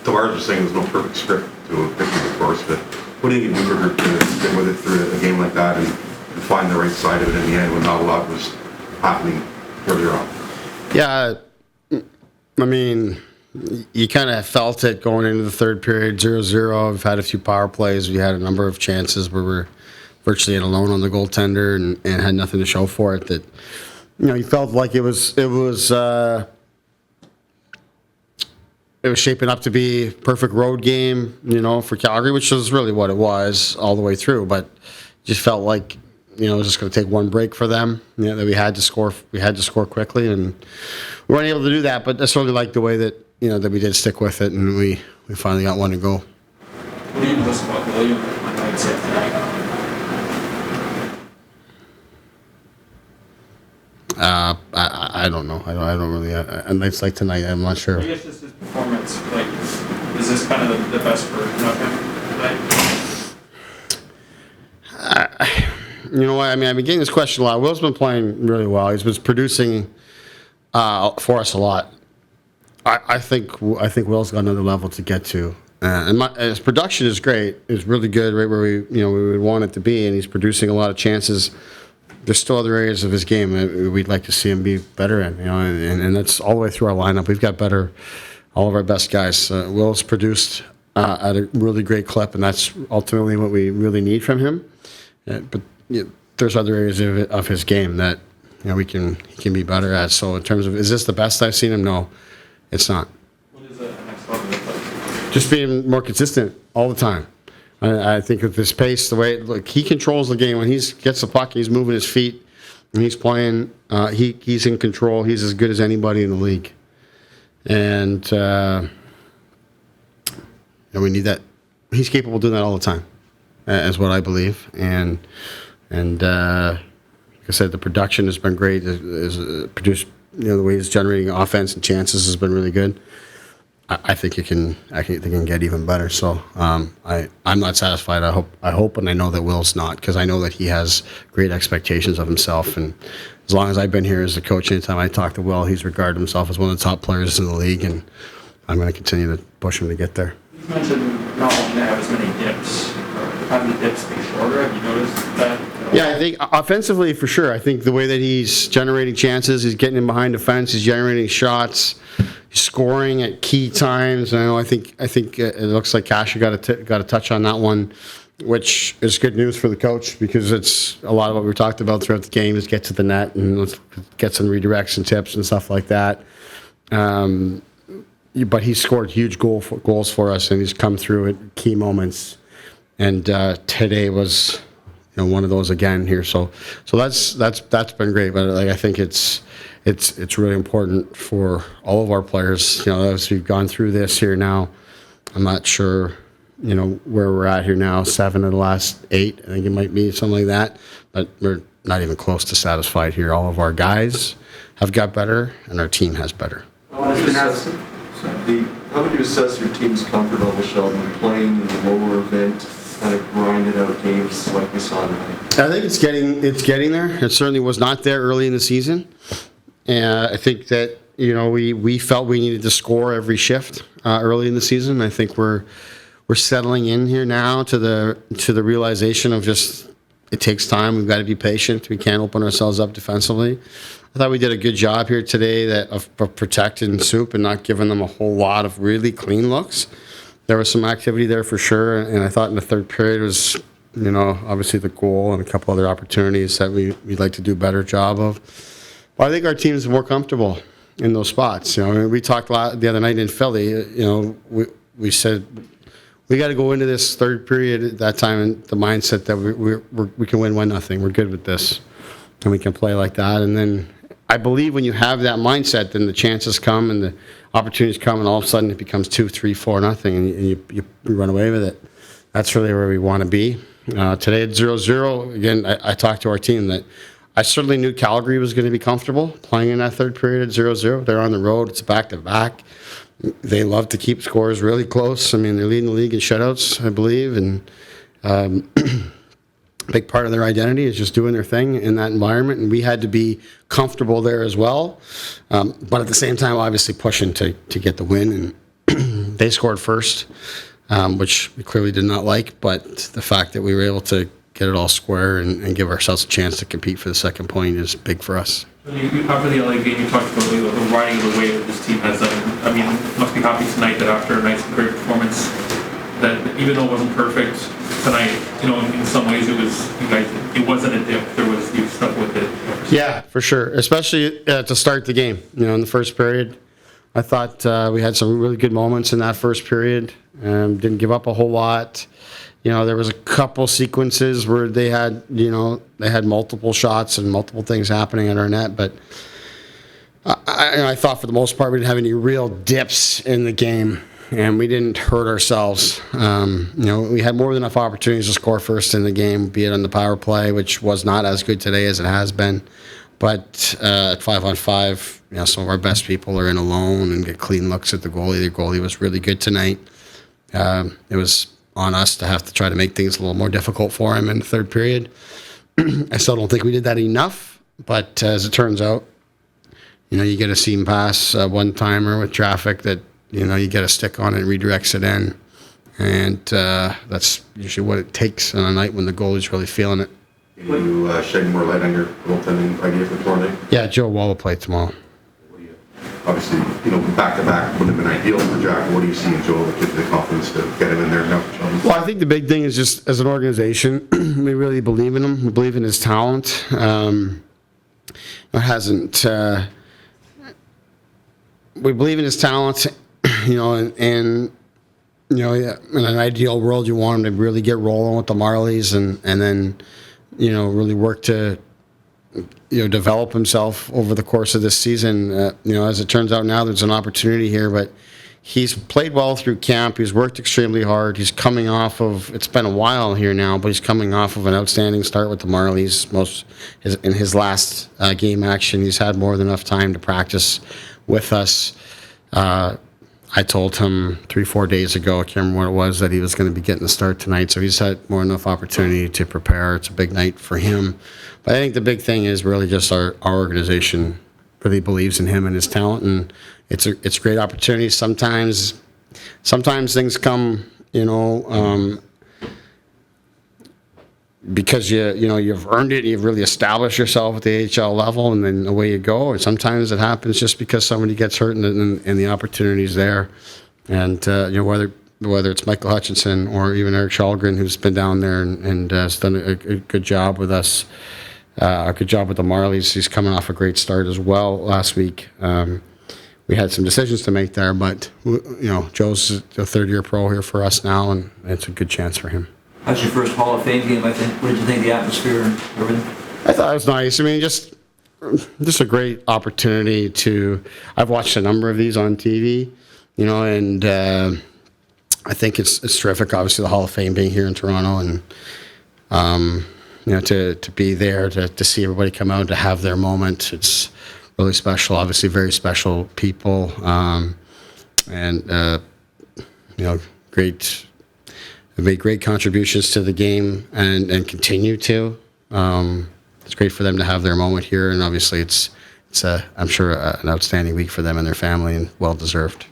Tavares was saying there's no perfect script to a victory, of course, but what do you do for a group to stick with it through a game like that and find the right side of it in the end when not a lot was happening earlier on? Yeah, I mean, you kind of felt it going into the third period, 0-0. We've had a few power plays. We had a number of chances where we're virtually alone on the goaltender and had nothing to show for it. That, you felt like it was shaping up to be a perfect road game, for Calgary, which was really what it was all the way through. But just felt like, it was just going to take one break for them. That we had to score. We had to score quickly, and we weren't able to do that. But I certainly liked the way that that we did stick with it, and we finally got one to go. What do you miss about William on nights like tonight? I don't know. I don't really. On nights like tonight, I'm not sure. I guess just his performance. Like, is this kind of the best version of him tonight? You know what? I mean, I've been getting this question a lot. Will's been playing really well. He's been producing for us a lot. I think Will's got another level to get to, and his production is great. It's really good, right where we would want it to be, and he's producing a lot of chances. There's still other areas of his game that we'd like to see him be better in, and that's all the way through our lineup. We've got all of our best guys. Will's produced at a really great clip, and that's ultimately what we really need from him. But there's other areas of his game that he can be better at. So in terms of, is this the best I've seen him? No, it's not. What is the next level look like? Just being more consistent all the time. I think with his pace, the way he controls the game when he gets the puck, he's moving his feet, and he's playing. He's in control. He's as good as anybody in the league, and we need that. He's capable of doing that all the time, is what I believe. And like I said, the production has been great. Is produced, the way he's generating offense and chances has been really good. I think it can get even better. So I'm not satisfied. I hope, and I know that Will's not, because I know that he has great expectations of himself. And as long as I've been here as a coach, anytime I talk to Will, he's regarded himself as one of the top players in the league, and I'm going to continue to push him to get there. You mentioned not wanting to have as many dips, or having the dips be shorter. Have you noticed that? Yeah, I think offensively for sure. I think the way that he's generating chances, he's getting in behind the fence, he's generating shots, he's scoring at key times. I think it looks like Kasha got a touch on that one, which is good news for the coach, because it's a lot of what we talked about throughout the game is get to the net and let's get some redirects and tips and stuff like that. But he's scored huge goals for us, and he's come through at key moments. And today was one of those again here. So that's been great. But I think it's really important for all of our players. As we've gone through this here now, I'm not sure where we're at here now. 7 of the last 8, I think it might be something like that. But we're not even close to satisfied here. All of our guys have got better, and our team has better. How would you assess your team's comfort level, Sheldon, playing in the lower event, kind of grinded out games like we saw tonight? I think it's getting there. It certainly was not there early in the season, and I think that we felt we needed to score every shift early in the season. I think we're settling in here now to the realization of just it takes time. We've got to be patient. We can't open ourselves up defensively. I thought we did a good job here today of protecting Soup and not giving them a whole lot of really clean looks. There was some activity there for sure, and I thought in the third period was, obviously the goal and a couple other opportunities that we'd like to do a better job of. But I think our team's more comfortable in those spots. We talked a lot the other night in Philly. We said we got to go into this third period at that time in the mindset that we can win 1-0. We're good with this, and we can play like that. And then I believe when you have that mindset, then the chances come and the opportunities come, and all of a sudden it becomes 2-3, 4-0, and you run away with it. That's really where we want to be. Today at 0-0, again, I talked to our team that I certainly knew Calgary was going to be comfortable playing in that third period at 0-0. They're on the road. It's back-to-back. They love to keep scores really close. I mean, they're leading the league in shutouts, I believe, and a big part of their identity is just doing their thing in that environment, and we had to be comfortable there as well. But at the same time, obviously pushing to get the win, and They scored first, which we clearly did not like, but the fact that we were able to get it all square and give ourselves a chance to compete for the second point is big for us. After the LA game, you talked about the riding of the wave that this team has done. I mean, must be happy tonight that after a nice, great performance, that even though it wasn't perfect tonight, in some ways it wasn't a dip. You stuck with it. Yeah, for sure. Especially to start the game. In the first period, I thought we had some really good moments in that first period. Didn't give up a whole lot. There was a couple sequences where they had multiple shots and multiple things happening in our net, but I thought for the most part we didn't have any real dips in the game, and we didn't hurt ourselves. We had more than enough opportunities to score first in the game, be it on the power play, which was not as good today as it has been. But at 5-on-5, some of our best people are in alone and get clean looks at the goalie. The goalie was really good tonight. It was on us to have to try to make things a little more difficult for him in the third period. I still don't think we did that enough, but as it turns out, you get a seam pass, one-timer with traffic that, you get a stick on it and redirects it in, and that's usually what it takes on a night when the goalie's really feeling it. Can you shed more light on your goaltending idea for tomorrow night? Yeah, Joe Wall will play tomorrow. Obviously, back-to-back would have been ideal for Jack. What do you see in Joel that gives you the confidence to get him in there now? Well, I think the big thing is just as an organization, we really believe in him. We believe in his talent. We believe in his talent, and in an ideal world, you want him to really get rolling with the Marlies and then, really work to develop himself over the course of this season. As it turns out now, there's an opportunity here, but he's played well through camp. He's worked extremely hard. He's coming off of, it's been a while here now, but he's coming off of an outstanding start with the Marlies. In his last game action, he's had more than enough time to practice with us. I told him 3-4 days ago, I can't remember what it was, that he was going to be getting the start tonight. So he's had more than enough opportunity to prepare. It's a big night for him. But I think the big thing is really just our organization really believes in him and his talent, and it's a great opportunity. Sometimes things come, because you've earned it, you've really established yourself at the AHL level, and then away you go. And sometimes it happens just because somebody gets hurt and the opportunity's there. And whether it's Michael Hutchinson or even Eric Shalgren, who's been down there and has done a good job with us, a good job with the Marlies. He's coming off a great start as well last week. We had some decisions to make there, but Joe's a third-year pro here for us now, and it's a good chance for him. That's your first Hall of Fame game, I think. What did you think of the atmosphere and everything? I thought it was nice. I mean, just a great opportunity to. I've watched a number of these on TV, and I think it's terrific. Obviously, the Hall of Fame being here in Toronto, and to be there to see everybody come out to have their moment. It's really special. Obviously, very special people, and great. They've made great contributions to the game and continue to. It's great for them to have their moment here, and obviously it's I'm sure an outstanding week for them and their family, and well deserved.